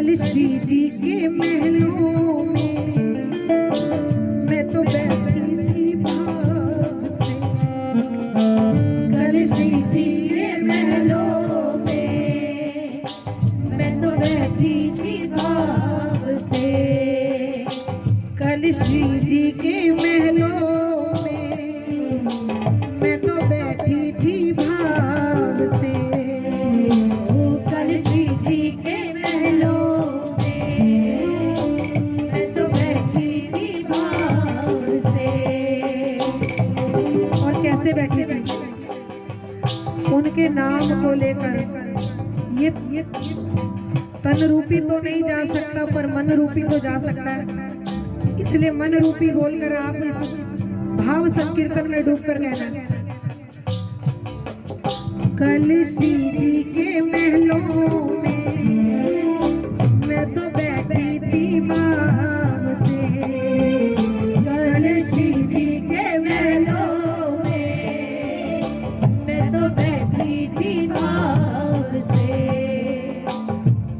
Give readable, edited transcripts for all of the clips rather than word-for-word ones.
कल श्री जी के महलों में मैं तो बैठी थी भाव से। कल श्री जी के महलों में मैं तो बैठी थी भाव से। कल श्री जी के महलों में मैं तो बैठी थी भाव से। कल श्री जी के महलों में मैं तो बैठी थी भाव से। और कैसे बैठी थी? उनके नाम को लेकर। ये तन रूपी तो नहीं जा सकता पर मन रूपी तो जा सकता है, इसलिए मन रूपी बोलकर आप इस भाव संकीर्तन में डूबकर कहना, कल श्री जी के महलों में मैं तो बैठी थी भाव से। कल श्री जी के महलों में मैं तो बैठी थी भाव से।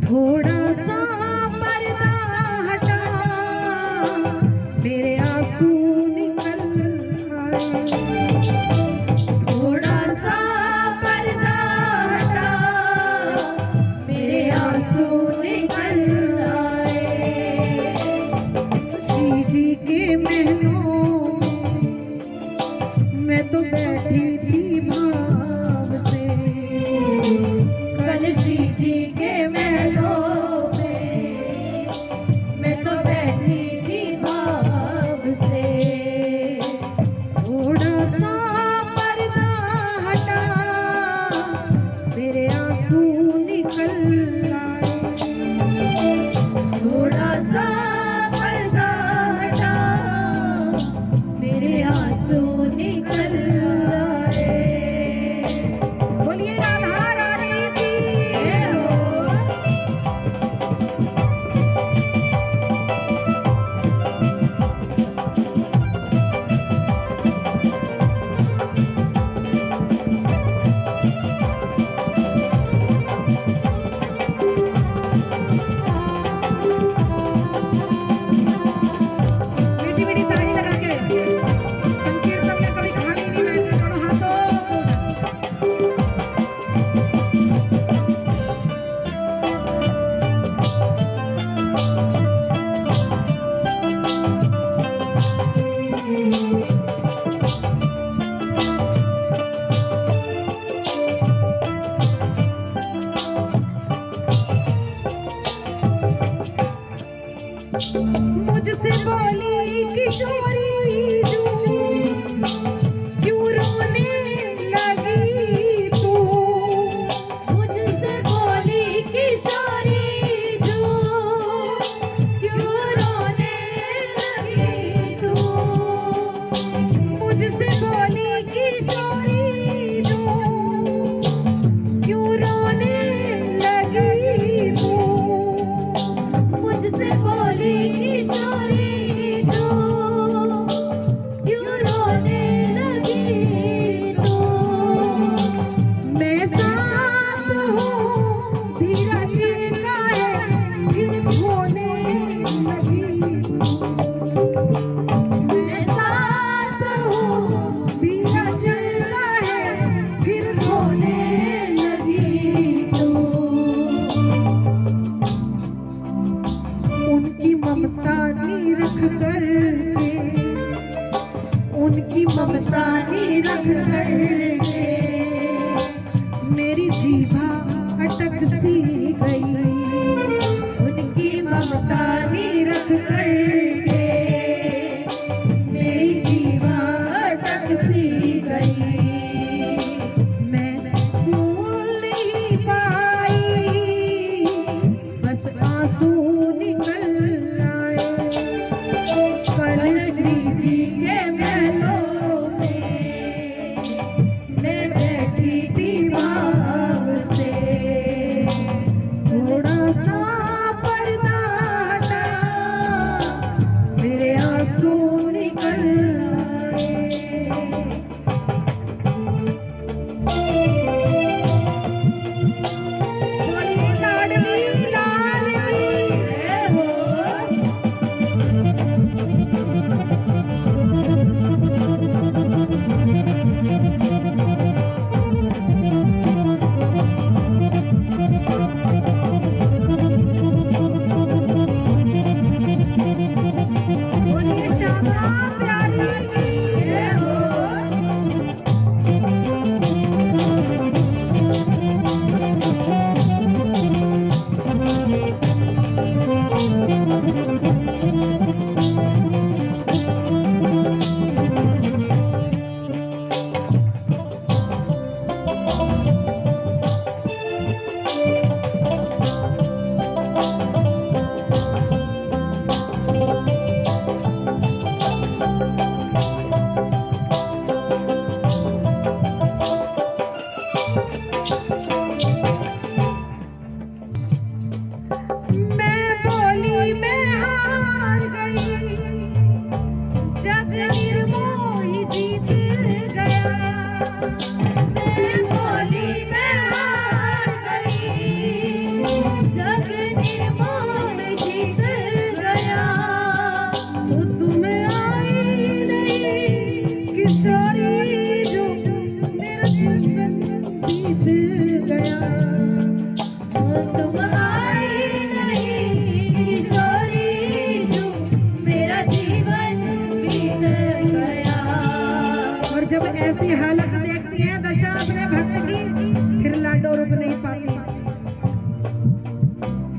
थोड़ा सा पर्दा हटा मेरे आंसू निकल आए। थोड़ा सा पर्दा हटा मेरे आंसू निकल आए। श्री जी के महलों में मैं तो बैठी थी भाव से। कल श्री जी के महलों में मैं तो बैठी थी भाव से। थोड़ा सा पर्दा हटा मेरे आंसू निकल आए। थोड़ा सा पर्दा हटा मेरे आंसू निकल आए। बोलिए राधा रानी की। जय हो। मीठी मीठी ताली लगा के संकीर्तन में कभी खाली नहीं बैठना, दोनों हाथों। मुझसे बोली किशोरी जो क्यों रोने लगी तू। मुझसे बोली किशोरी जो क्यों रोने लगी तू। मुझसे बोली किशोरी जो क्यों रोने लगी तू। मुझसे बोली किशोरी जो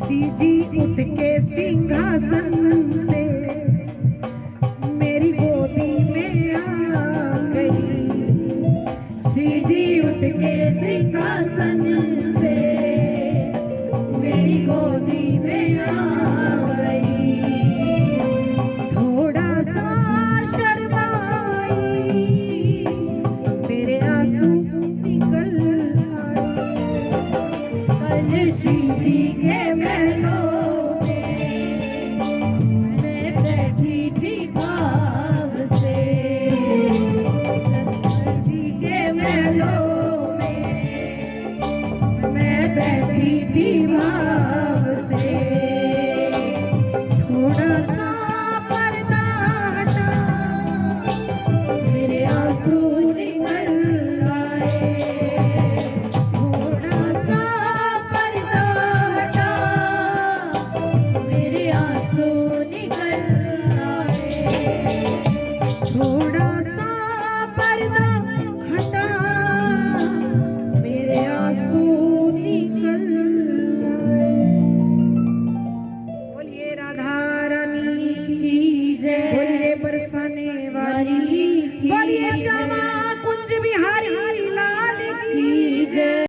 श्री जी उठ के सिंहासन से मेरी गोदी में आ गई। श्री जी उठ के सिंहासन से मेरी गोदी में आ गई। थोड़ा सा शर्माई, मेरे आंसू निकल आए। कल श्री जी के महलों में मैं बैठी थी भाव से। जी के महलों में मैं बैठी थी भाव